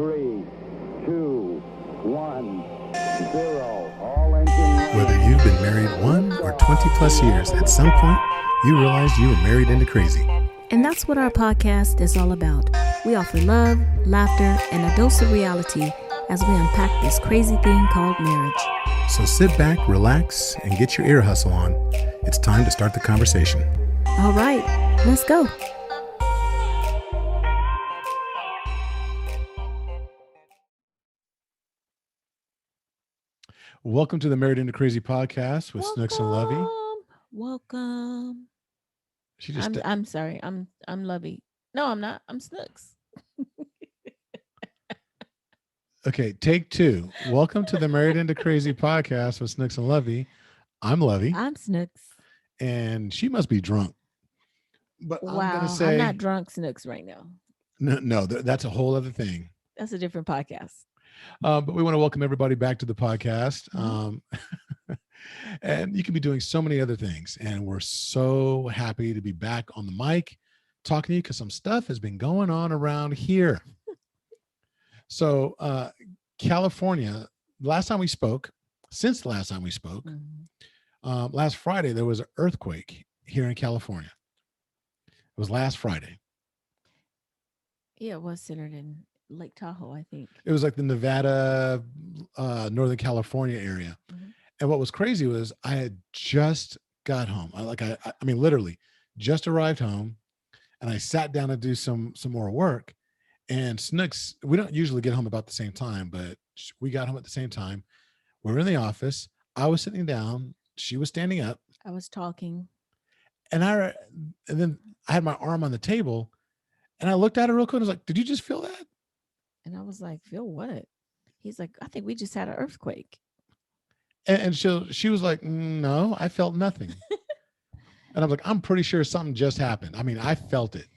3, 2, 1, 0. All engine running. Whether you've been married 1 or 20 plus years, at some point, you realized you were married into crazy. And that's what our podcast is all about. We offer love, laughter, and a dose of reality as we unpack this crazy thing called marriage. So sit back, relax, and get your ear hustle on. It's time to start the conversation. All right, let's go. Welcome to the Married into Crazy podcast with Snooks and Lovey. Welcome. She just I'm sorry. I'm Lovey. No, I'm not. I'm Snooks. Okay, take 2. Welcome to the Married into Crazy podcast with Snooks and Lovey. I'm Lovey. I'm Snooks. And she must be drunk. But Wow, I'm gonna say I'm not drunk Snooks right now. No, that's a whole other thing. That's a different podcast. But we want to welcome everybody back to the podcast. And you can be doing so many other things. And we're so happy to be back on the mic talking to you because some stuff has been going on around here. So California, last time we spoke, last Friday, there was an earthquake here in California. It was last Friday. Yeah, it was centered in Lake Tahoe, I think. It was like the Nevada, Northern California area. Mm-hmm. And what was crazy was I had just got home. I mean, literally just arrived home, and I sat down to do some more work. And Snooks, we don't usually get home about the same time, but we got home at the same time. We were in the office. I was sitting down. She was standing up. I was talking. And then I had my arm on the table, and I looked at her real quick and I was like, "Did you just feel that?" And I was like, "Feel what?" He's like, "I think we just had an earthquake." And she was like, "No, I felt nothing." And I'm like, "I'm pretty sure something just happened. I mean, I felt it."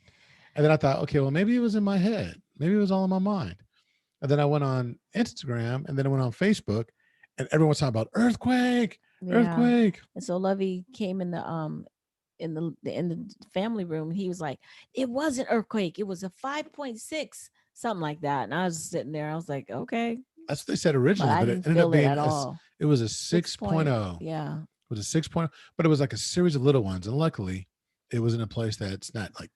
And then I thought, okay, well, maybe it was in my head. Maybe it was all in my mind. And then I went on Instagram, and then I went on Facebook, and everyone's talking about earthquake. And so Lovey came in the family room, and he was like, "It was an earthquake. It was a 5.6, something like that." And I was sitting there. I was like, "Okay." That's what they said originally, but it ended up being it was a 6.0. Yeah. It was a 6.0, but it was like a series of little ones. And luckily, it was in a place that's not like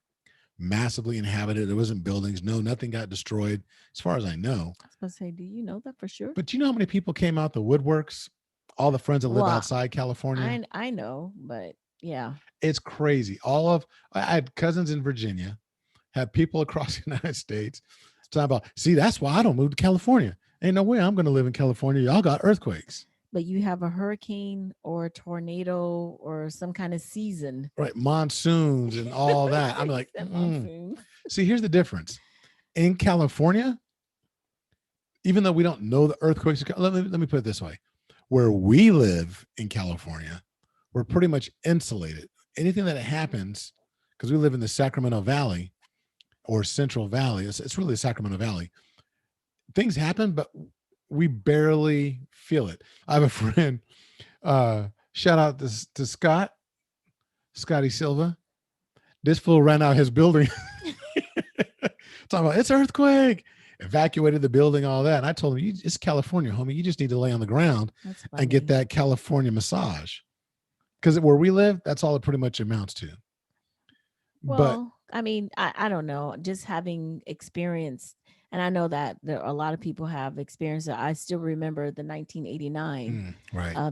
massively inhabited. There wasn't buildings. No, nothing got destroyed as far as I know. I was going to say, do you know that for sure? But you know how many people came out the woodworks? All the friends that live outside California. I know, but yeah. It's crazy. I had cousins in Virginia, had people across the United States talking about, see, that's why I don't move to California. Ain't no way I'm going to live in California. Y'all got earthquakes. But you have a hurricane or a tornado or some kind of season. Right. Monsoons and all that. I'm like, See, here's the difference. In California, even though we don't know the earthquakes, let me put it this way. Where we live in California, we're pretty much insulated. Anything that happens, because we live in the Sacramento Valley or Central Valley, it's really the Sacramento Valley. Things happen, but we barely feel it. I have a friend, shout out to Scotty Silva. This fool ran out his building. Talking about, it's earthquake. Evacuated the building, all that. And I told him, it's California, homie. You just need to lay on the ground and get that California massage. Because where we live, that's all it pretty much amounts to. Well, I mean, I don't know. Just having experienced, and I know that there are a lot of people have experienced it. I still remember the 1989,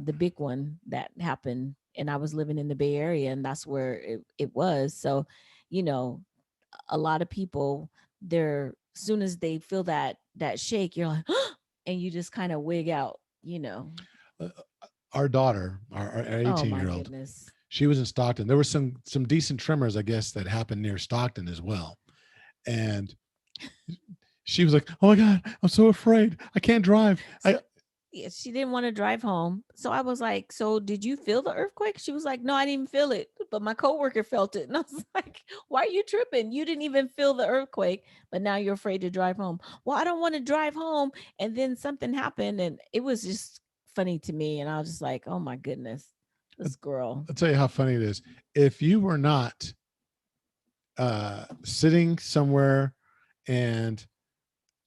the big one that happened. And I was living in the Bay Area, and that's where it was. So, you know, a lot of people, as soon as they feel that shake, you're like, and you just kind of wig out, you know. Our daughter, our 18-year-old, she was in Stockton. There were some decent tremors, I guess, that happened near Stockton as well. And she was like, "Oh my God, I'm so afraid. I can't drive." She didn't want to drive home. So I was like, "So did you feel the earthquake?" She was like, "No, I didn't even feel it, but my coworker felt it." And I was like, "Why are you tripping? You didn't even feel the earthquake, but now you're afraid to drive home." "Well, I don't want to drive home." And then something happened, and it was just funny to me. And I was just like, "Oh my goodness, this girl." I'll tell you how funny it is. If you were not sitting somewhere and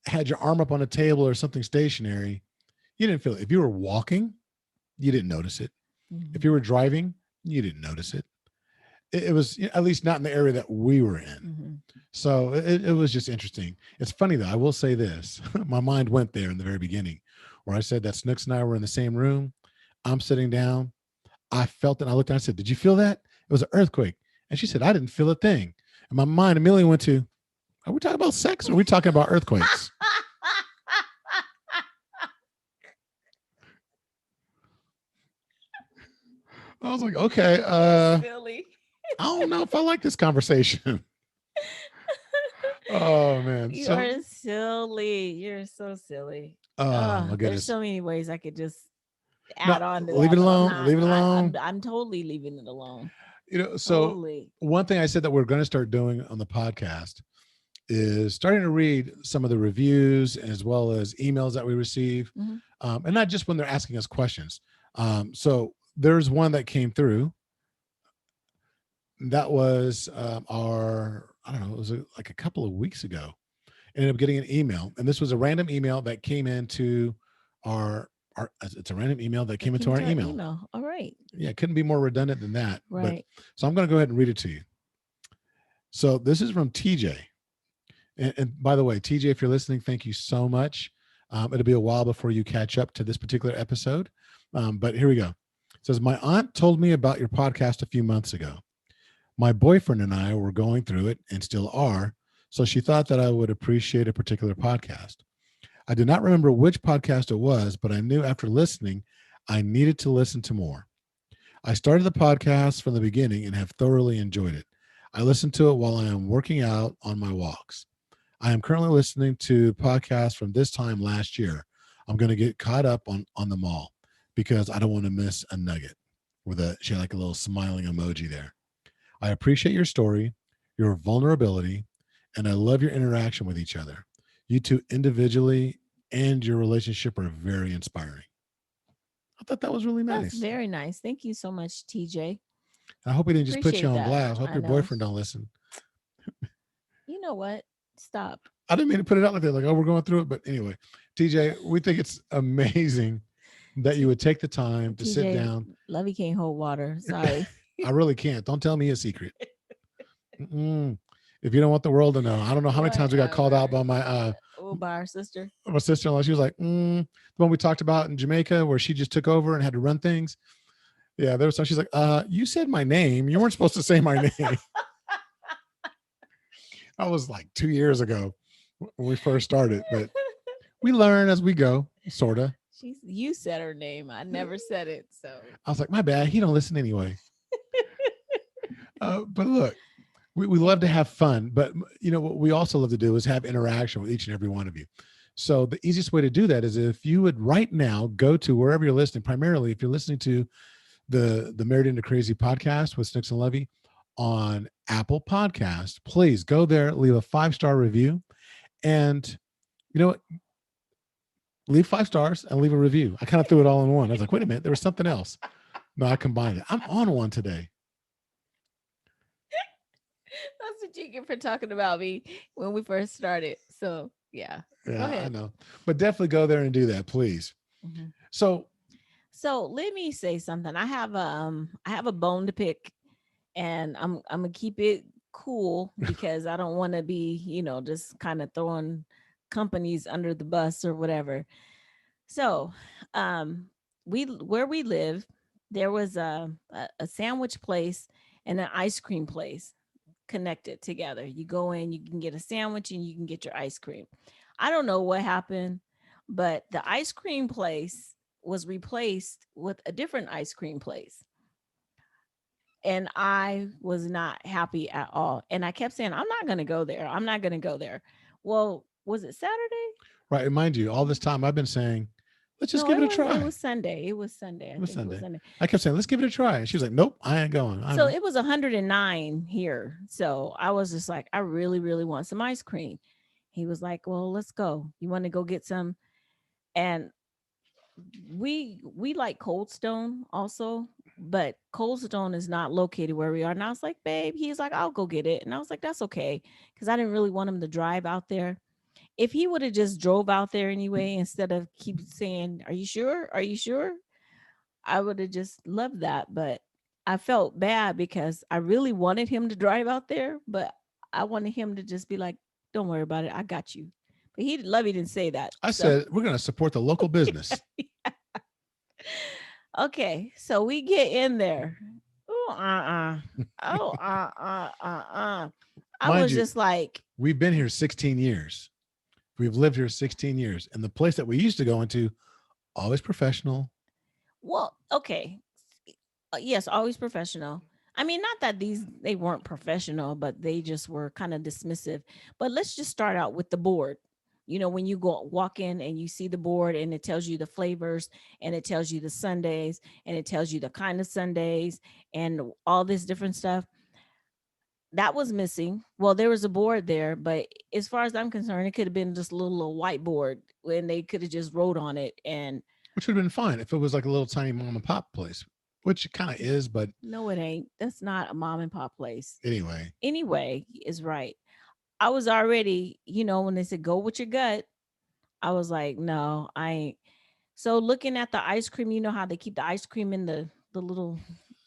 had your arm up on a table or something stationary, you didn't feel it. If you were walking, you didn't notice it. Mm-hmm. If you were driving, you didn't notice it. It was, at least not in the area that we were in. Mm-hmm. So it was just interesting. It's funny though. I will say this. My mind went there in the very beginning where I said that Snooks and I were in the same room. I'm sitting down. I felt it. And I looked and I said, did you feel that? It was an earthquake. And she said, I didn't feel a thing. And my mind immediately went to, are we talking about sex or are we talking about earthquakes? I was like, okay, silly. I don't know if I like this conversation. Oh man. You're silly. You're so silly. Oh my goodness. There's so many ways I could just add on to leave that. It alone. Leave it alone. I'm totally leaving it alone. So totally. One thing I said that we're going to start doing on the podcast is starting to read some of the reviews as well as emails that we receive, mm-hmm. And not just when they're asking us questions. So there's one that came through. That was I don't know, it was like a couple of weeks ago. I ended up getting an email, and this was a random email that came into it's a random email that came into our email. All right. Yeah, it couldn't be more redundant than that. Right. So I'm going to go ahead and read it to you. So this is from TJ. And by the way, TJ, if you're listening, thank you so much. It'll be a while before you catch up to this particular episode. But here we go. It says, my aunt told me about your podcast a few months ago. My boyfriend and I were going through it and still are. So she thought that I would appreciate a particular podcast. I do not remember which podcast it was, but I knew after listening, I needed to listen to more. I started the podcast from the beginning and have thoroughly enjoyed it. I listen to it while I am working out on my walks. I am currently listening to podcasts from this time last year. I'm going to get caught up on them all because I don't want to miss a nugget. She had like a little smiling emoji there. I appreciate your story, your vulnerability, and I love your interaction with each other. You two individually and your relationship are very inspiring. I thought that was really nice. That's very nice. Thank you so much, TJ. I hope he didn't just put you on blast. I hope your boyfriend don't listen. You know what? Stop. I didn't mean to put it out like that, like, oh, we're going through it. But anyway, TJ, we think it's amazing that you would take the time to sit down. Lovey can't hold water. Sorry. I really can't. Don't tell me a secret. If you don't want the world to know. I don't know how many times we got called out by my by our sister. My sister-in-law. She was like, the one we talked about in Jamaica where she just took over and had to run things. Yeah, there was some. She's like, you said my name. You weren't supposed to say my name. That was like 2 years ago when we first started, but we learn as we go, sort of. You said her name. I never said it. So I was like, my bad. He don't listen anyway. But look, we love to have fun, but what we also love to do is have interaction with each and every one of you. So the easiest way to do that is if you would right now go to wherever you're listening, primarily if you're listening to the Married into Crazy podcast with Snooks and Lovey on Apple Podcast, please go there, leave a 5-star review, and leave 5 stars and leave a review. I kind of threw it all in one. I was like, wait a minute, there was something else. No, I combined it. I'm on one today. That's what you get for talking about me when we first started. So yeah. Go ahead. I know, but definitely go there and do that, please. Mm-hmm. So let me say something. I have a bone to pick, and I'm gonna keep it cool because I don't want to be, just kind of throwing companies under the bus or whatever. So, where we live, there was a sandwich place and an ice cream place connected together. You go in, you can get a sandwich and you can get your ice cream. I don't know what happened, but the ice cream place was replaced with a different ice cream place. And I was not happy at all. And I kept saying, I'm not going to go there. I'm not going to go there. Well, was it Saturday? Right. And mind you, all this time I've been saying, let's just give it a try. It was Sunday. It was Sunday. I kept saying, let's give it a try. And she was like, nope, I ain't going. So it was 109 here. So I was just like, I really, really want some ice cream. He was like, well, let's go. You want to go get some? And we like Cold Stone also, but Cold Stone is not located where we are. And I was like, babe, he's like, I'll go get it. And I was like, that's okay. Because I didn't really want him to drive out there. if he would have just drove out there anyway, instead of keep saying, "Are you sure? Are you sure?" I would have just loved that. But I felt bad because I really wanted him to drive out there, but I wanted him to just be like, "Don't worry about it. I got you." But Lovey didn't say that. I So said, we're going to support the local business. okay, so we get in there. Oh, oh, I Mind was you, just like, we've been here 16 years. We've lived here 16 years. And the place that we used to go into, always professional. well, okay. Yes, always professional. I mean, not that they weren't professional, but they just were kind of dismissive. But let's just start out with the board. You know, when you walk in and you see the board and it tells you the flavors and it tells you the Sundays and it tells you the kind of Sundays and all this different stuff. That was missing. Well, there was a board there, but as far as I'm concerned, it could have been just a little whiteboard when they could have just wrote on it. And which would have been fine if it was like a little tiny mom and pop place, which it kind of is, but no, it ain't. That's not a mom and pop place. Anyway is right. I was already, when they said go with your gut, I was like, no, I ain't. So looking at the ice cream, you know how they keep the ice cream in the little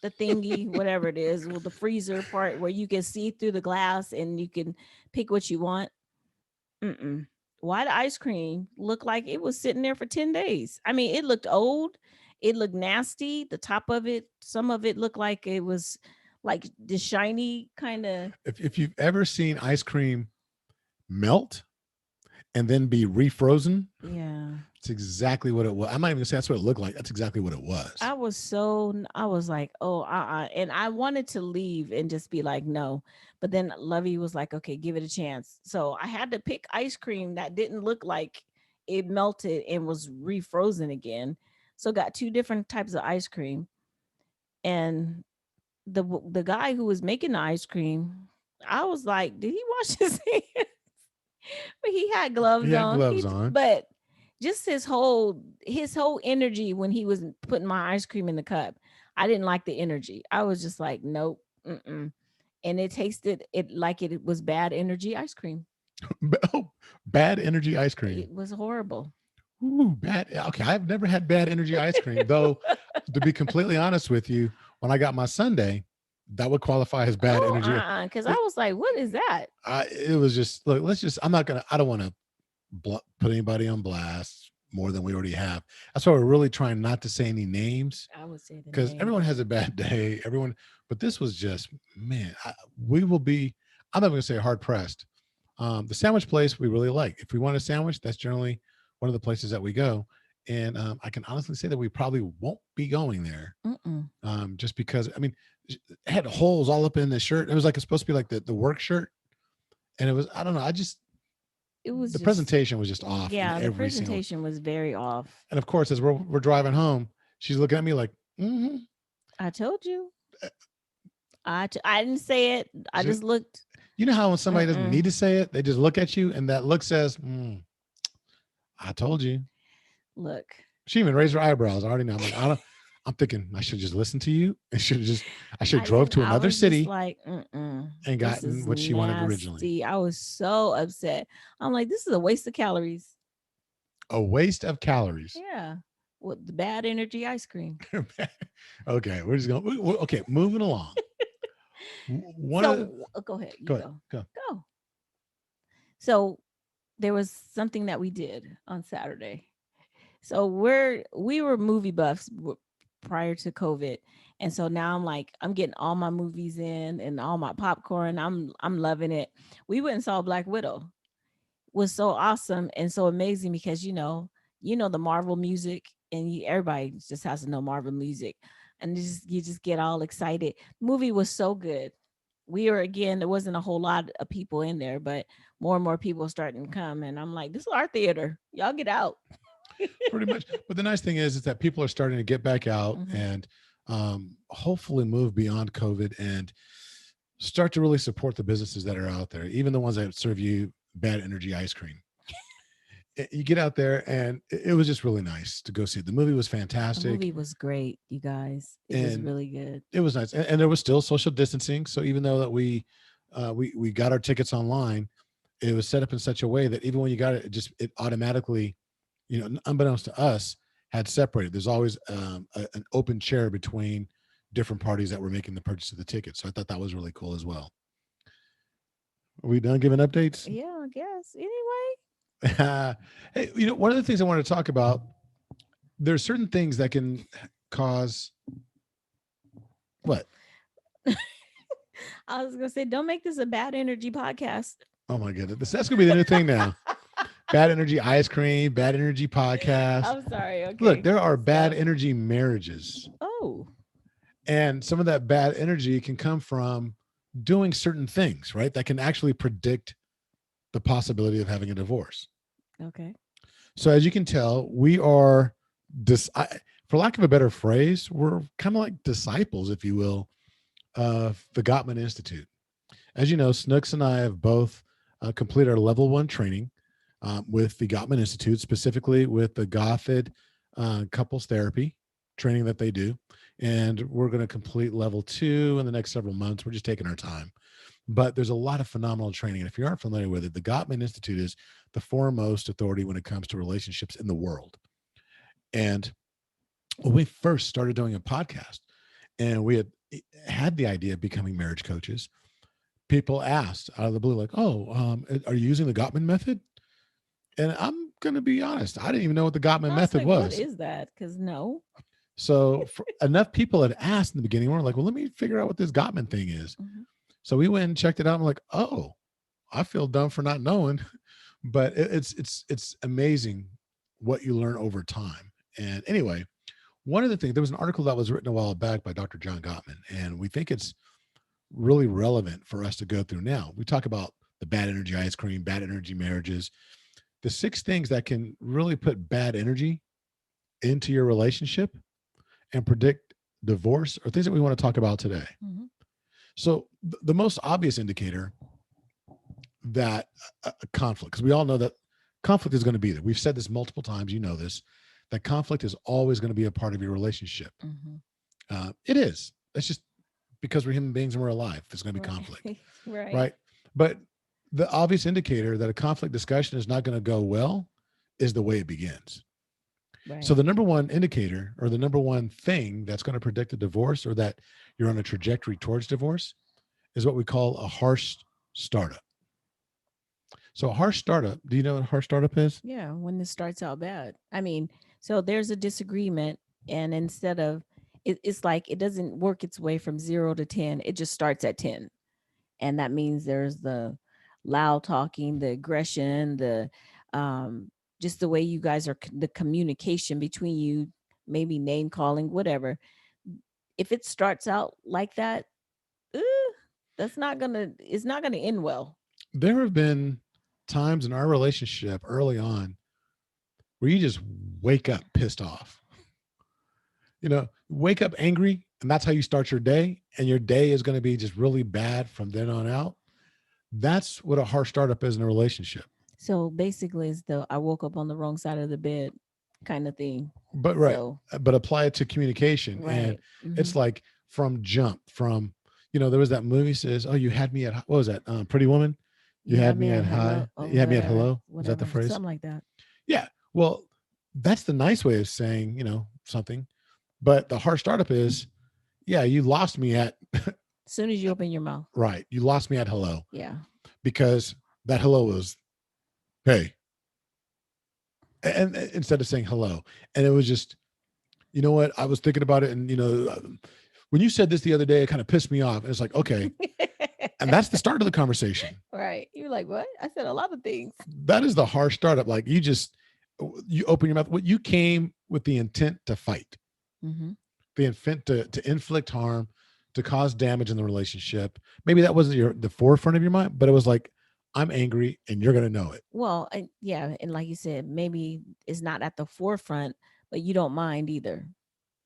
the thingy, whatever it is, with the freezer part where you can see through the glass and you can pick what you want. Mm-mm. Why the ice cream looked like it was sitting there for 10 days? I mean, it looked old. It looked nasty. The top of it, some of it looked like it was like the shiny kind of. If you've ever seen ice cream melt and then be refrozen, yeah, it's exactly what it was. I'm not even gonna say that's what it looked like. That's exactly what it was. I was like, oh, and I wanted to leave and just be like, no, but then Lovey was like, okay, give it a chance. So I had to pick ice cream that didn't look like it melted and was refrozen again. So got two different types of ice cream, and the guy who was making the ice cream, I was like, did he wash his hands? But he had gloves on. But just his whole energy when he was putting my ice cream in the cup, I didn't like the energy. I was just like, nope. Mm-mm. And it tasted like it was bad energy ice cream. Bad energy ice cream. It was horrible. Ooh, bad. Okay, I've never had bad energy ice cream, though. To be completely honest with you, when I got my sundae, that would qualify as bad energy. Because I was like, what is that? It was just, look, I don't want to put anybody on blast more than we already have. That's why we're really trying not to say any names. I would say because everyone has a bad day. But this was just, man, I'm not going to say hard pressed. The sandwich place we really like. If we want a sandwich, that's generally one of the places that we go. And I can honestly say that we probably won't be going there. Just because, I mean, it had holes all up in the shirt. It was like, it's supposed to be like the work shirt. And it was, I don't know. The presentation was just off. Yeah, the presentation was very off. And of course, as we're driving home, she's looking at me like, I told you. I didn't say it. I just looked. You know how when somebody doesn't need to say it, they just look at you, and that look says, I told you. Look. She even raised her eyebrows. I already know. I'm thinking I should just listen to you. I should have drove to another city and gotten what she wanted originally. I was so upset. I'm like, this is a waste of calories. A waste of calories. Yeah. With the bad energy ice cream. Okay. We're just going. Okay. Moving along. Go ahead. Go. So there was something that we did on Saturday. So we were movie buffs prior to COVID. And so now I'm getting all my movies in and all my popcorn. I'm loving it. We went and saw Black Widow. It was so awesome and so amazing because you know the Marvel music, and everybody just has to know Marvel music, and you just get all excited. The movie was so good. There wasn't a whole lot of people in there, but more and more people starting to come, and I'm like, this is our theater. Y'all get out. Pretty much. But the nice thing is that people are starting to get back out and hopefully move beyond COVID and start to really support the businesses that are out there, even the ones that serve you bad energy ice cream. You get out there, and it was just really nice to go see it. The movie was fantastic. The movie was great, you guys. It was really good. It was nice, and there was still social distancing. So even though that we got our tickets online, it was set up in such a way that even when you got it, it automatically, unbeknownst to us, had separated. There's always an open chair between different parties that were making the purchase of the ticket. So I thought that was really cool as well. Are we done giving updates? Yeah, I guess. Anyway. Hey, one of the things I wanted to talk about, there's certain things that can cause what? I was gonna say, don't make this a bad energy podcast. Oh my goodness, that's gonna be the new thing now. Bad energy ice cream, bad energy podcast. I'm sorry. Okay. Look, there are bad energy marriages. Oh. And some of that bad energy can come from doing certain things, right? That can actually predict the possibility of having a divorce. Okay. So as you can tell, we are, for lack of a better phrase, we're kind of like disciples, if you will, of the Gottman Institute. As you know, Snooks and I have both completed our level 1 training with the Gottman Institute, specifically with the Gothid couples therapy training that they do. And we're going to complete level 2 in the next several months. We're just taking our time. But there's a lot of phenomenal training. And if you aren't familiar with it, the Gottman Institute is the foremost authority when it comes to relationships in the world. And when we first started doing a podcast and we had the idea of becoming marriage coaches, people asked out of the blue, like, oh, are you using the Gottman method? And I'm going to be honest, I didn't even know what the Gottman method was. What is that? Because no. So enough people had asked in the beginning, we're like, well, let me figure out what this Gottman thing is. Mm-hmm. So we went and checked it out. I'm like, oh, I feel dumb for not knowing, but it's amazing what you learn over time. And anyway, one of the things, there was an article that was written a while back by Dr. John Gottman, and we think it's really relevant for us to go through now. We talk about the bad energy ice cream, bad energy marriages, the 6 things that can really put bad energy into your relationship and predict divorce, or things that we want to talk about today. Mm-hmm. So the most obvious indicator that a conflict, because we all know that conflict is going to be there. We've said this multiple times. You know this, that conflict is always going to be a part of your relationship. Mm-hmm. It is. That's just because we're human beings and we're alive. There's going to be conflict. Right. But the obvious indicator that a conflict discussion is not going to go well is the way it begins. Right. So the number one indicator, or the number one thing that's going to predict a divorce, or that you're on a trajectory towards divorce, is what we call a harsh startup. So a harsh startup, do you know what a harsh startup is? Yeah, when this starts out bad. I mean, so there's a disagreement, and instead of, it's like it doesn't work its way from 0 to 10. It just starts at 10. And that means there's the loud talking, the aggression, the just the way you guys are, the communication between you, maybe name calling, whatever. If it starts out like that, it's not gonna end well. There have been times in our relationship early on where you just wake up pissed off. Wake up angry, and that's how you start your day, and your day is going to be just really bad from then on out. That's what a harsh startup is in a relationship. So basically, it's the I woke up on the wrong side of the bed kind of thing. But but apply it to communication. Right. And it's like from there was that movie says, oh, you had me at, what was that? Pretty Woman. You had me at high. You had me at hello. Whatever. Is that the phrase? Something like that. Yeah. Well, that's the nice way of saying, something. But the harsh startup is, you lost me at. As soon as you open your mouth. Right. You lost me at hello. Yeah. Because that hello was, hey. And instead of saying hello. And it was just, you know what? I was thinking about it. And, when you said this the other day, it kind of pissed me off. And it's like, okay. And that's the start of the conversation. Right. You're like, what? I said a lot of things. That is the harsh startup. Like you open your mouth. You came with the intent to fight. Mm-hmm. The intent to inflict harm, to cause damage in the relationship. Maybe that wasn't the forefront of your mind, but it was like, I'm angry and you're going to know it. Well, yeah. And like you said, maybe it's not at the forefront, but you don't mind either.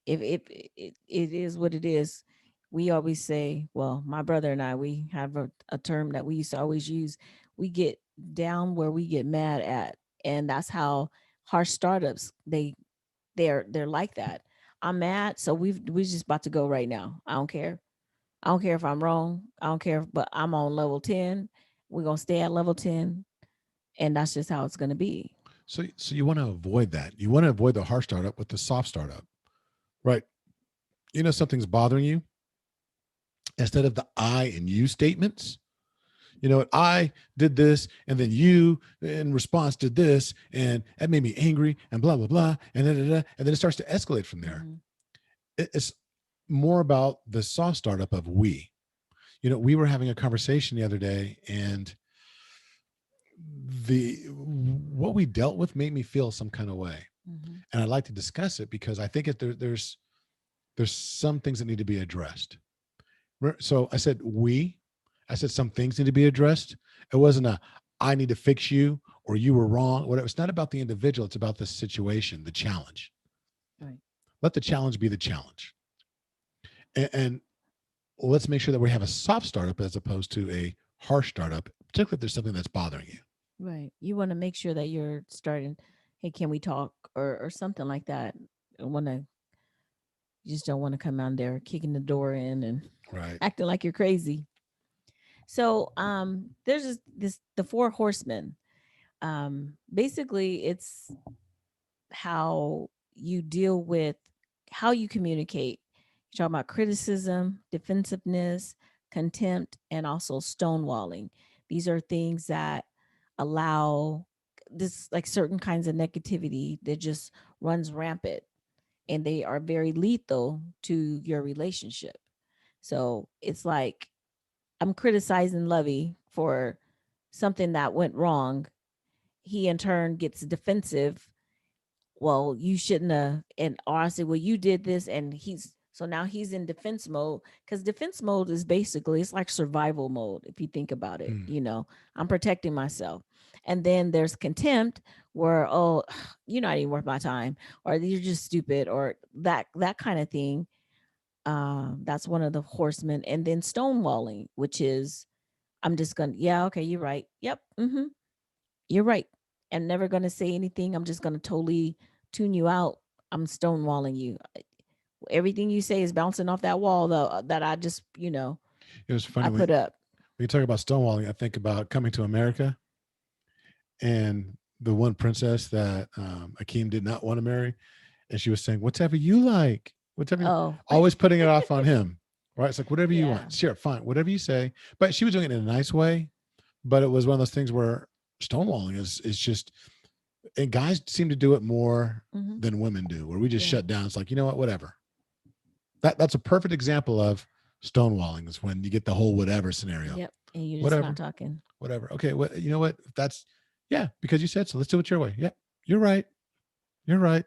If it is what it is. We always say, well, my brother and I, we have a term that we used to always use. We get down where we get mad at. And that's how harsh startups, they're like that. I'm mad. So we're just about to go right now. I don't care. I don't care if I'm wrong. I don't care, but I'm on level 10. We're going to stay at level 10. And that's just how it's going to be. So you want to avoid that. You want to avoid the harsh startup with the soft startup, right? Something's bothering you. Instead of the I and you statements, I did this, and then you in response did this, and that made me angry, and blah, blah, blah, and and then it starts to escalate from there. It's more about the soft startup of we. We were having a conversation the other day, and what we dealt with made me feel some kind of way. And I'd like to discuss it because I think there's some things that need to be addressed. So I said some things need to be addressed. It wasn't I need to fix you or you were wrong. Whatever. It's not about the individual. It's about the situation, the challenge. Right. Let the challenge be the challenge. And let's make sure that we have a soft startup as opposed to a harsh startup, particularly if there's something that's bothering you. Right. You want to make sure that you're starting, hey, can we talk or something like that. You just don't want to come out there kicking the door in and acting like you're crazy. So there's the four horsemen. Basically it's how you deal with how you communicate. You're talking about criticism, defensiveness, contempt, and also stonewalling. These are things that allow this, like certain kinds of negativity that just runs rampant, and they are very lethal to your relationship. So it's like I'm criticizing Lovey for something that went wrong. He in turn gets defensive. Well, you shouldn't have. And or I say, well, you did this, and now he's in defense mode, because defense mode is basically, it's like survival mode if you think about it. I'm protecting myself. And then there's contempt, where, oh, you're not even worth my time, or you're just stupid, or that kind of thing. That's one of the horsemen. And then stonewalling, which is, I'm just gonna, yeah, okay, you're right, yep, you're right. I'm never gonna say anything. I'm just gonna totally tune you out. I'm stonewalling you. Everything you say is bouncing off that wall, though, that I just, it was funny I put up. When you talk about stonewalling, I think about Coming to America, and the one princess that Akeem did not want to marry, and she was saying, "Whatever you like, always putting it off on him." Right? It's like, whatever you want, sure, fine, whatever you say. But she was doing it in a nice way. But it was one of those things where stonewalling is just, and guys seem to do it more than women do, where we just shut down. It's like, you know what, whatever. That's a perfect example of stonewalling, is when you get the whole whatever scenario. Yep. And you're just not talking. Whatever. Okay. Well, you know what? That's, because you said so. Let's do it your way. Yeah. You're right. You're right.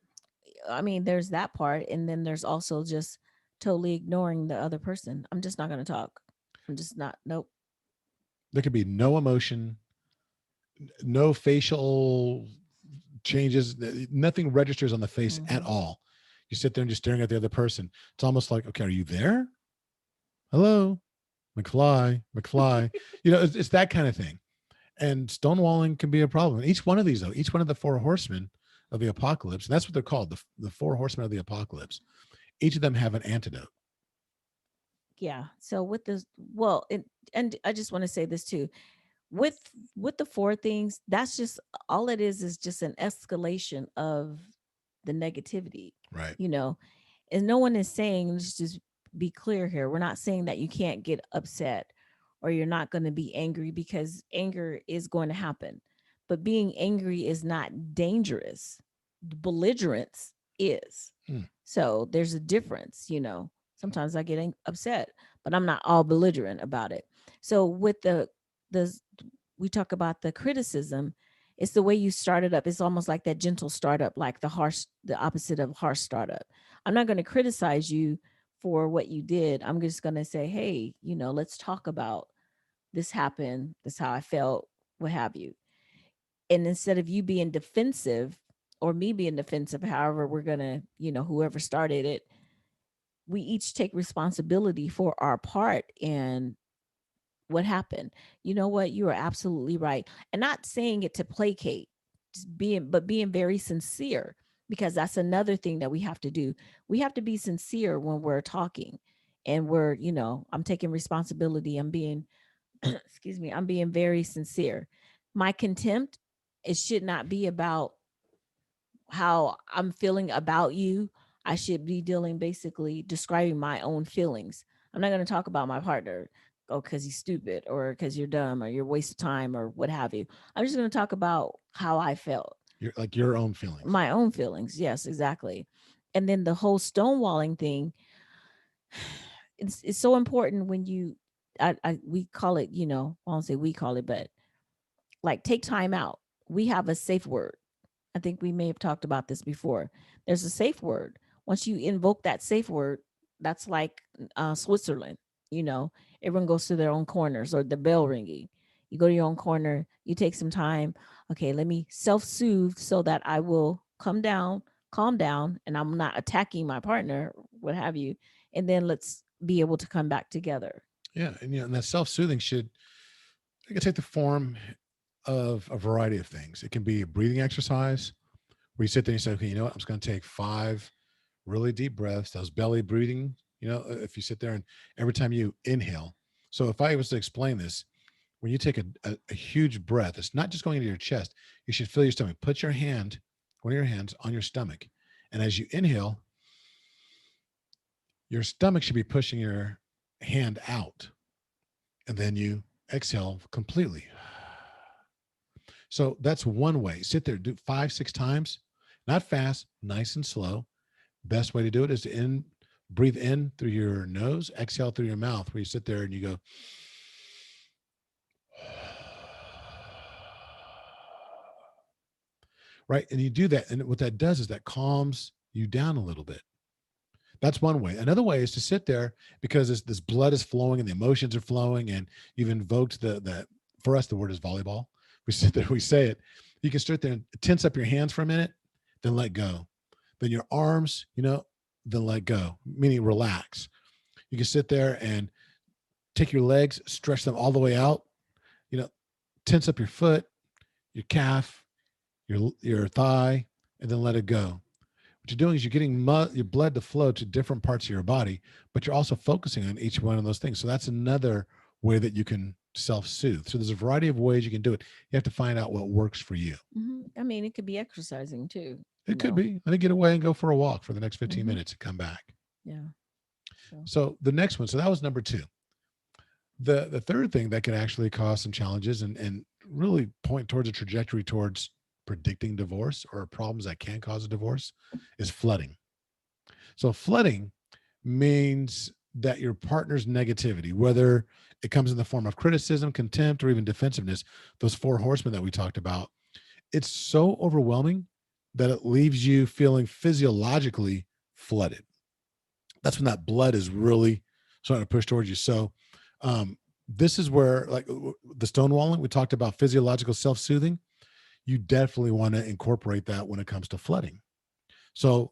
I mean, there's that part. And then there's also just totally ignoring the other person. I'm just not going to talk. I'm just not. Nope. There could be no emotion, no facial changes. Nothing registers on the face at all. You sit there and just staring at the other person. It's almost like, okay, are you there? Hello, McFly. It's that kind of thing. And stonewalling can be a problem. Each one of these, though, each one of the four horsemen of the apocalypse, and that's what they're called, the four horsemen of the apocalypse, each of them have an antidote. Yeah. So with this, and I just want to say this too, with the four things, that's just all it is just an escalation of the negativity. Right. And no one is saying, let's just be clear here, we're not saying that you can't get upset or you're not going to be angry, because anger is going to happen. But being angry is not dangerous. Belligerence is. So there's a difference. Sometimes I get upset, but I'm not all belligerent about it. So with the we talk about the criticism, it's the way you start it up. It's almost like that gentle startup, like the opposite of harsh startup. I'm not going to criticize you for what you did. I'm just going to say, hey, let's talk about this happened. This is how I felt, what have you. And instead of you being defensive or me being defensive, however we're going to, whoever started it, we each take responsibility for our part in what happened. You know what? You are absolutely right. And not saying it to placate, but being very sincere, because that's another thing that we have to do. We have to be sincere when we're talking, and I'm taking responsibility. I'm being, excuse me, I'm being very sincere. My contempt It should not be about how I'm feeling about you. I should be dealing basically describing my own feelings. I'm not going to talk about my partner, oh, because he's stupid or because you're dumb or you're a waste of time or what have you. I'm just going to talk about how I felt, Your own feelings. my own feelings. Yes, exactly. And then the whole stonewalling thing, it's so important when you, we call it, I won't say we call it, but like take time out. We have a safe word. I think we may have talked about this before. There's a safe word. Once you invoke that safe word, that's like Switzerland. You know, everyone goes to their own corners or the bell ringing. You go to your own corner, you take some time. Okay, let me self soothe so that I will come down, calm down, and I'm not attacking my partner, what have you. And then let's be able to come back together. Yeah, and that self-soothing should, it can take the form of a variety of things. It can be a breathing exercise where you sit there and you say, okay, you know what? I'm just going to take 5 really deep breaths. Those belly breathing. If you sit there and every time you inhale. So if I was to explain this, when you take a huge breath, it's not just going into your chest. You should feel your stomach. Put one of your hands on your stomach. And as you inhale, your stomach should be pushing your hand out. And then you exhale completely. So that's one way. Sit there, do 5, 6 times, not fast, nice and slow. Best way to do it is to breathe in through your nose, exhale through your mouth, where you sit there and you go, right. And you do that. And what that does is that calms you down a little bit. That's one way. Another way is to sit there because this blood is flowing and the emotions are flowing, and you've invoked the for us, the word is volleyball. We sit there, we say it. You can sit there and tense up your hands for a minute, then let go. Then your arms, then let go, meaning relax. You can sit there and take your legs, stretch them all the way out, you know, tense up your foot, your calf, your thigh, and then let it go. What you're doing is you're getting your blood to flow to different parts of your body, but you're also focusing on each one of those things. So that's another way that you can self-soothe. So there's a variety of ways you can do it. You have to find out what works for you. I mean, it could be exercising too. It could be. Let me get away and go for a walk for the next 15 minutes and come back. Yeah. So the next one, so that was number 2. The third thing that can actually cause some challenges and really point towards a trajectory towards predicting divorce or problems that can cause a divorce is flooding. So flooding means that your partner's negativity, whether it comes in the form of criticism, contempt, or even defensiveness, those 4 horsemen that we talked about, it's so overwhelming that it leaves you feeling physiologically flooded. That's when that blood is really starting to push towards you. So this is where, like the stonewalling, we talked about physiological self-soothing. You definitely want to incorporate that when it comes to flooding. So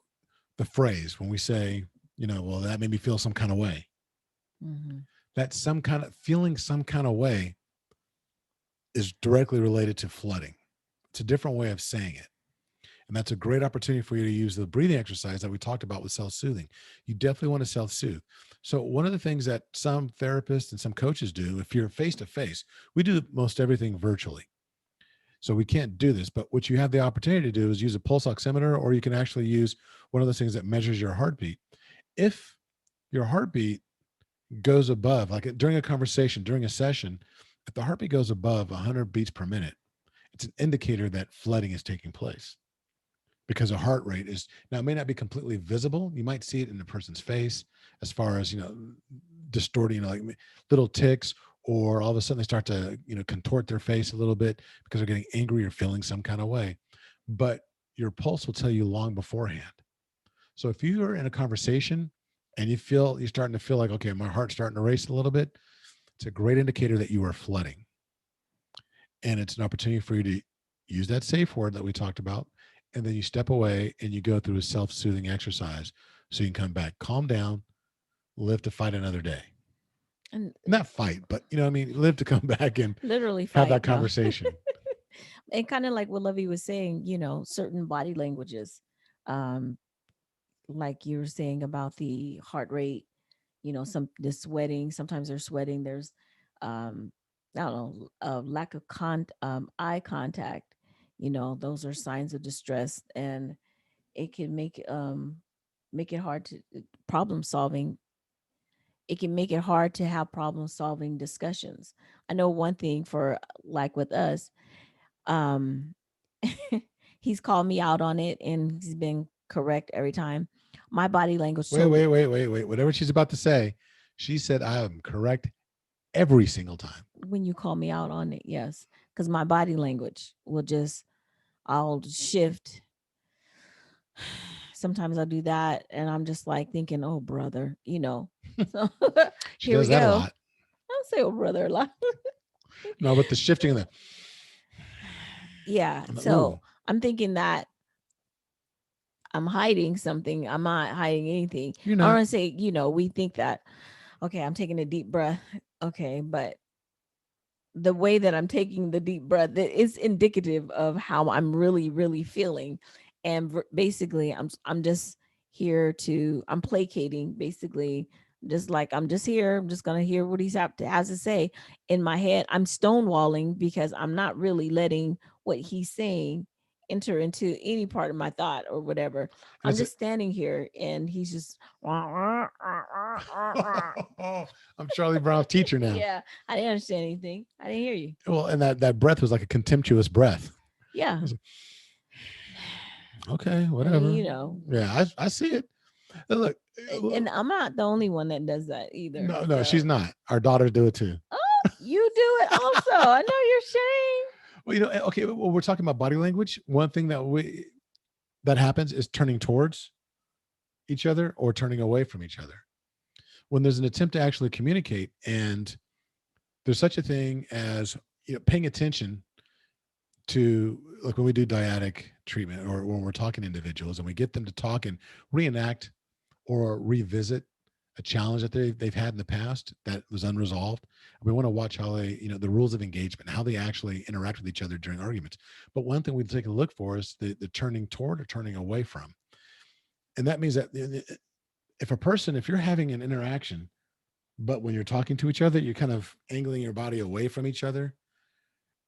the phrase, when we say, well, that made me feel some kind of way, that some kind of feeling some kind of way is directly related to flooding. It's a different way of saying it. And that's a great opportunity for you to use the breathing exercise that we talked about with self-soothing. You definitely want to self-soothe. So one of the things that some therapists and some coaches do, if you're face-to-face, we do most everything virtually. So we can't do this, but what you have the opportunity to do is use a pulse oximeter, or you can actually use one of those things that measures your heartbeat. If your heartbeat goes above, like during a conversation, during a session, if the heartbeat goes above 100 beats per minute, it's an indicator that flooding is taking place. Because a heart rate is, now it may not be completely visible. You might see it in the person's face as far as, distorting, like little ticks, or all of a sudden they start to, contort their face a little bit because they're getting angry or feeling some kind of way. But your pulse will tell you long beforehand. So if you are in a conversation and you're starting to feel like, okay, my heart's starting to race a little bit, it's a great indicator that you are flooding. And it's an opportunity for you to use that safe word that we talked about. And then you step away and you go through a self-soothing exercise so you can come back, calm down, live to fight another day. And not fight, but live to come back and literally have that conversation. And kind of like what Lovey was saying, certain body languages, like you were saying about the heart rate, the sweating, sometimes they're sweating. There's, I don't know, lack of eye contact. those are signs of distress, and it can make it hard to problem solving. It can make it hard to have problem solving discussions. I know one thing for like with us, um he's called me out on it and he's been correct every time. My body language Wait. Whatever she's about to say, she said I am correct every single time. when you call me out on it, yes, because my body language will just, I'll shift. Sometimes I'll do that and I'm just like thinking, oh brother, so She here we does that a go. lot. I'll say oh brother a lot. No, but the shifting of the Yeah, ooh. so I'm thinking that I'm hiding something. I'm not hiding anything. You're I not. want to say, we think that, okay, I'm taking a deep breath. Okay, but the way that I'm taking the deep breath is indicative of how I'm really, really feeling. And basically, I'm just here I'm placating, basically, just like I'm just here. I'm just gonna hear what has to say. In my head, I'm stonewalling because I'm not really letting what he's saying enter into any part of my thought or whatever. I'm just standing here and he's just I'm Charlie Brown's teacher now. yeah, I didn't understand anything. I didn't hear you. Well, and that breath was like a contemptuous breath. Yeah. Okay, whatever. I mean, Yeah, I see it. Look, and I'm not the only one that does that either. No, so. She's not. Our daughters do it too. Oh, you do it also. I know you're Shane. Well, okay. Well, we're talking about body language. One thing that happens is turning towards each other or turning away from each other. When there's an attempt to actually communicate, and there's such a thing as paying attention to, like when we do dyadic treatment or when we're talking to individuals and we get them to talk and reenact or revisit a challenge that they've had in the past that was unresolved. We want to watch how they, the rules of engagement, how they actually interact with each other during arguments. But one thing we take a look for is the turning toward or turning away from. And that means that if you're having an interaction, but when you're talking to each other, you're kind of angling your body away from each other,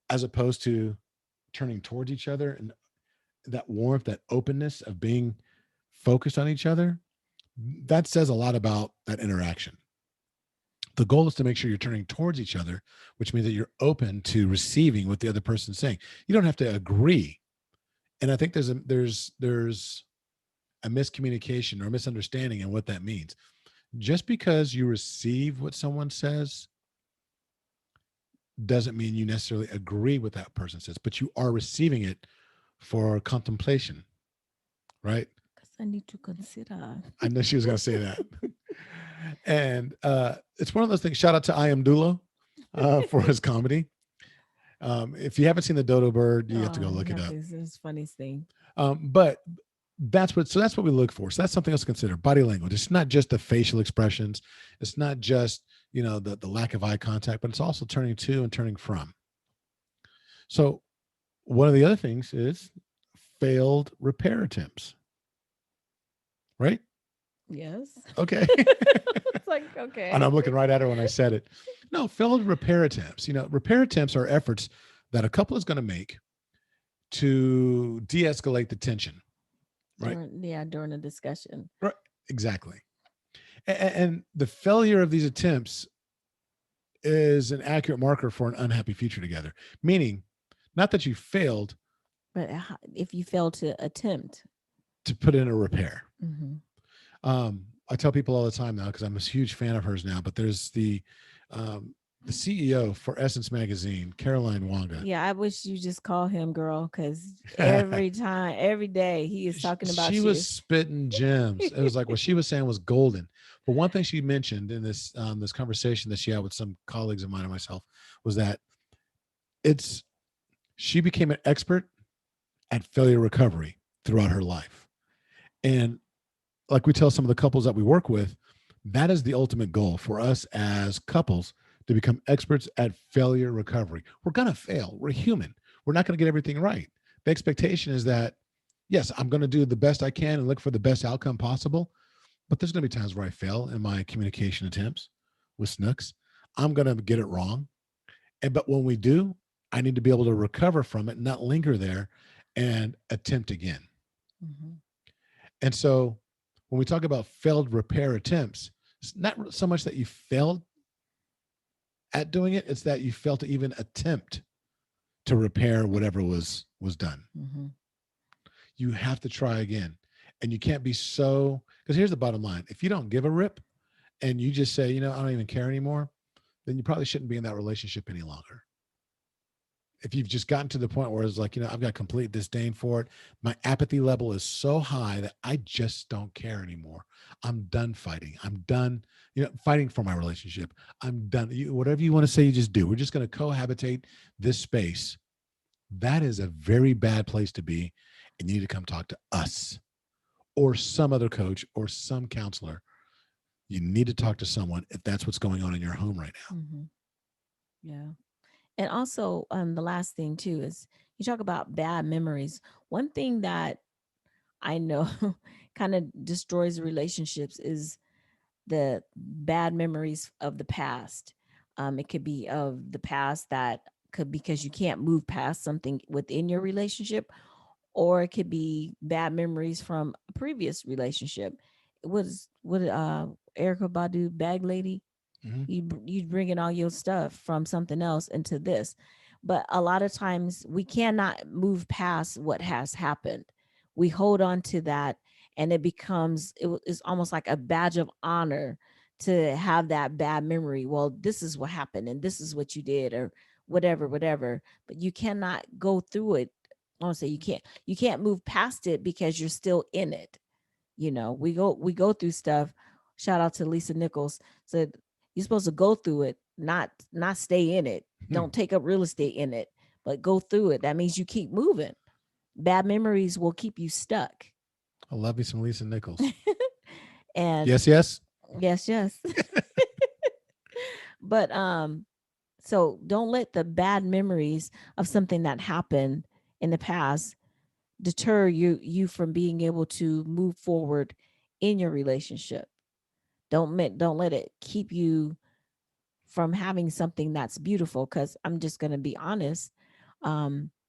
as opposed to turning towards each other, and that warmth, that openness of being focused on each other, that says a lot about that interaction. The goal is to make sure you're turning towards each other, which means that you're open to receiving what the other person's saying. You don't have to agree. And I think there's a miscommunication or a misunderstanding in what that means. Just because you receive what someone says doesn't mean you necessarily agree with that person says, but you are receiving it for contemplation, right? Because I need to consider. I know she was going to say that. And it's one of those things. Shout out to I Am Dulo for his comedy. If you haven't seen the Dodo Bird, you have to go look it up. It's the funniest thing. But that's what we look for. So that's something else to consider. Body language. It's not just the facial expressions. It's not just, the lack of eye contact, but it's also turning to and turning from. So one of the other things is failed repair attempts. Right? Yes. Okay. It's like, okay. And I'm looking right at her when I said it. No, failed repair attempts. Repair attempts are efforts that a couple is going to make to de-escalate the tension. Right. During a discussion. Right. Exactly. And the failure of these attempts is an accurate marker for an unhappy future together. Meaning, not that you failed, but if you fail to attempt to put in a repair. Mm-hmm. I tell people all the time now, because I'm a huge fan of hers now, but there's the CEO for Essence Magazine, Caroline Wanga. Yeah, I wish you just call him, girl, because every day he is talking about you. She was spitting gems. It was like what she was saying was golden. But one thing she mentioned in this conversation that she had with some colleagues of mine and myself was that she became an expert at failure recovery throughout her life. And like we tell some of the couples that we work with, that is the ultimate goal for us as couples, to become experts at failure recovery. We're going to fail. We're human. We're not going to get everything right. The expectation is that, yes, I'm going to do the best I can and look for the best outcome possible, but there's going to be times where I fail in my communication attempts with Snooks. I'm going to get it wrong. But when we do, I need to be able to recover from it, not linger there and attempt again. Mm-hmm. And so when we talk about failed repair attempts, it's not so much that you failed at doing it, it's that you failed to even attempt to repair whatever was done. Mm-hmm. You have to try again. And you can't be so, because here's the bottom line. If you don't give a rip and you just say, I don't even care anymore, then you probably shouldn't be in that relationship any longer. If you've just gotten to the point where it's like, I've got complete disdain for it. My apathy level is so high that I just don't care anymore. I'm done fighting. I'm done, fighting for my relationship. I'm done. Whatever you want to say, you just do. We're just going to cohabitate this space. That is a very bad place to be. And you need to come talk to us or some other coach or some counselor. You need to talk to someone if that's what's going on in your home right now. Mm-hmm. Yeah. And also, the last thing too is you talk about bad memories. One thing that I know kind of destroys relationships is the bad memories of the past. It could be of the past that could, because you can't move past something within your relationship, or it could be bad memories from a previous relationship. What Erica Badu, Bag Lady? Mm-hmm. You bringing all your stuff from something else into this, but a lot of times we cannot move past what has happened. We hold on to that, and it's almost like a badge of honor to have that bad memory. Well, this is what happened and this is what you did, or whatever, but you cannot go through it. I want to say you can't move past it because you're still in it. We go through stuff. Shout out to Lisa Nichols. Said you're supposed to go through it, not stay in it. Don't take up real estate in it, but go through it. That means you keep moving. Bad memories will keep you stuck. I love me some Lisa Nichols. And yes. yes. But so don't let the bad memories of something that happened in the past deter you from being able to move forward in your relationship. Don't let it keep you from having something that's beautiful. Because I'm just going to be honest,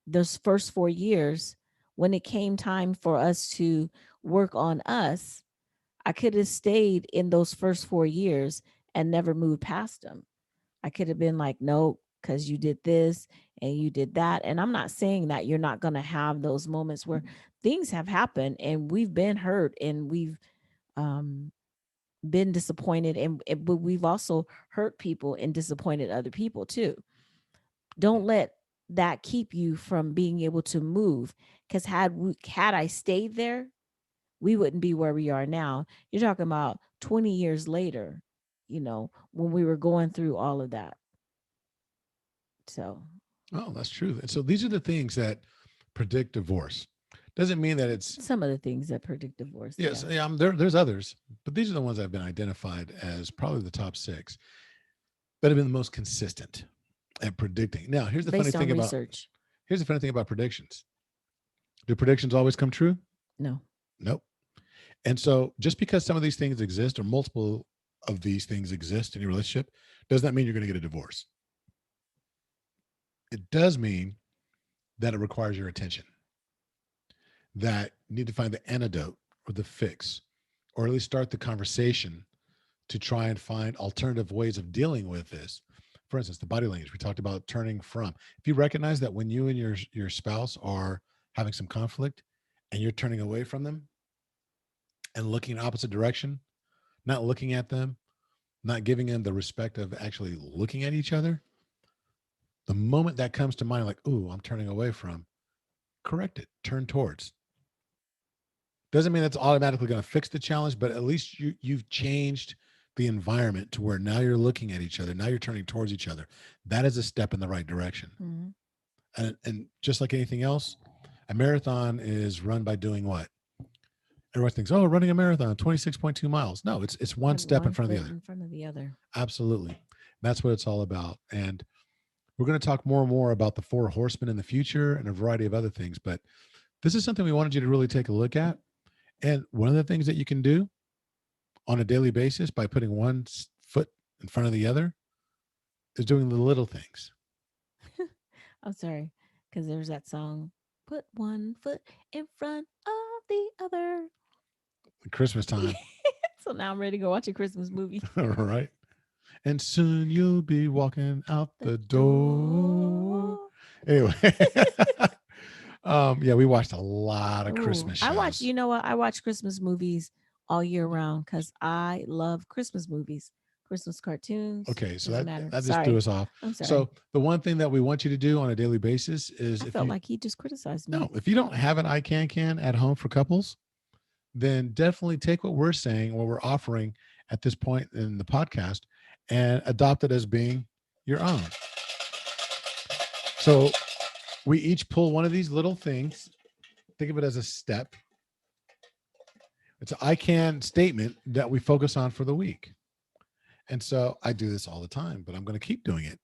those first 4 years, when it came time for us to work on us, I could have stayed in those first 4 years and never moved past them. I could have been like, no, because you did this and you did that. And I'm not saying that you're not going to have those moments where things have happened and we've been hurt and we've um, been disappointed, but we've also hurt people and disappointed other people too. Don't let that keep you from being able to move, because had I stayed there, we wouldn't be where we are now. You're talking about 20 years later, when we were going through all of that. So Oh, that's true. And so these are the things that predict divorce. Doesn't mean that it's some of the things that predict divorce. yes. Yeah. There's others, but these are the ones that have been identified as probably the top 6 that have been the most consistent at predicting. Now, here's the Based funny on thing research. here's the funny thing about predictions. Do predictions always come true? No. Nope. And so just because some of these things exist or multiple of these things exist in your relationship does not mean you're going to get a divorce. It does mean that it requires your attention, that you need to find the antidote or the fix, or at least start the conversation to try and find alternative ways of dealing with this. For instance, the body language we talked about, turning from. If you recognize that when you and your spouse are having some conflict and you're turning away from them and looking in opposite direction, not looking at them, not giving them the respect of actually looking at each other, the moment that comes to mind, like, ooh, I'm turning away from, correct it, turn towards. Doesn't mean that's automatically going to fix the challenge, but at least you've changed the environment to where now you're looking at each other. Now you're turning towards each other. That is a step in the right direction. Mm-hmm. And just like anything else, a marathon is run by doing what? Everyone thinks, oh, running a marathon, 26.2 miles. No, it's one step in front of the other. In front of the other. Absolutely. That's what it's all about. And we're going to talk more and more about the 4 horsemen in the future and a variety of other things. But this is something we wanted you to really take a look at. And one of the things that you can do on a daily basis by putting one foot in front of the other is doing the little things. I'm sorry, because there's that song, put one foot in front of the other. Christmas time. So now I'm ready to go watch a Christmas movie. All right. And soon you'll be walking out the door. Anyway. Yeah, we watched a lot of Christmas shows. I watch, you know what? I watch Christmas movies all year round because I love Christmas movies, Christmas cartoons. Okay, so that just Sorry. threw us off. I'm sorry. So the one thing that we want you to do on a daily basis is I felt like he just criticized me. No, if you don't have an can at home for couples, then definitely take what we're saying, what we're offering at this point in the podcast, and adopt it as being your own. So we each pull one of these little things. Think of it as a step. It's an I can statement that we focus on for the week. And so I do this all the time, but I'm going to keep doing it.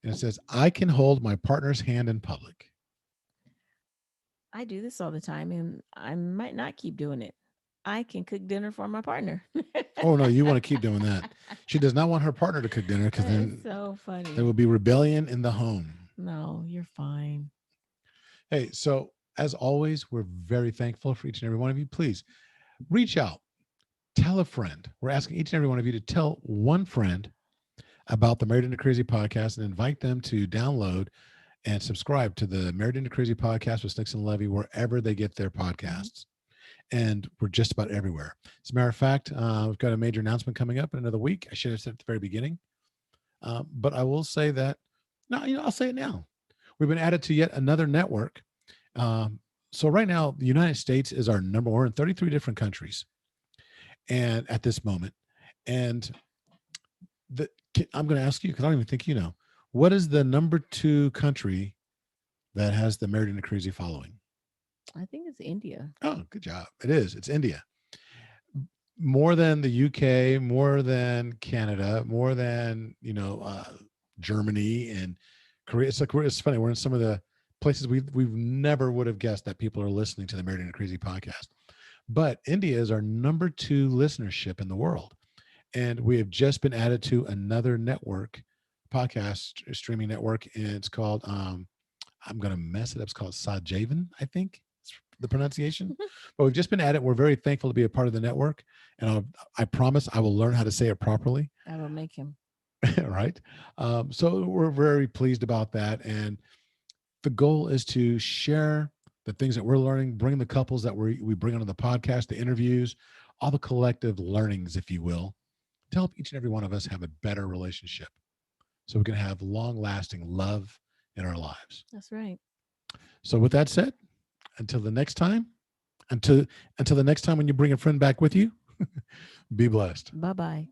And it says, I can hold my partner's hand in public. I do this all the time, and I might not keep doing it. I can cook dinner for my partner. Oh, no, you want to keep doing that. She does not want her partner to cook dinner because then so funny. There will be rebellion in the home. No, you're fine. Hey, so as always, we're very thankful for each and every one of you. Please reach out. Tell a friend. We're asking each and every one of you to tell one friend about the Married into Crazy podcast and invite them to download and subscribe to the Married into Crazy podcast with Snooks and Lovey wherever they get their podcasts. And we're just about everywhere. As a matter of fact, we've got a major announcement coming up in another week. I should have said at the very beginning. But I will say that, I'll say it now. We've been added to yet another network. So right now, the United States is our number one in 33 different countries. And at this moment, and I'm going to ask you, because I don't even think you know, what is the number 2 country that has the Married into Crazy following? I think it's India. Oh, good job. It is. It's India. More than the UK, more than Canada, more than, Germany and Korea. It's funny. We're in some of the places we've never would have guessed that people are listening to the Married into Crazy podcast. But India is our number 2 listenership in the world. And we have just been added to another network, podcast streaming network. And it's called, I'm going to mess it up. It's called Sajavan, I think. The pronunciation, but we've just been at it. We're very thankful to be a part of the network, and I promise I will learn how to say it properly. I will make him. Right. So we're very pleased about that, and the goal is to share the things that we're learning, bring the couples that we bring onto the podcast, the interviews, all the collective learnings, if you will, to help each and every one of us have a better relationship, so we can have long-lasting love in our lives. That's right. So with that said, until the next time when you bring a friend back with you, be blessed. Bye-bye.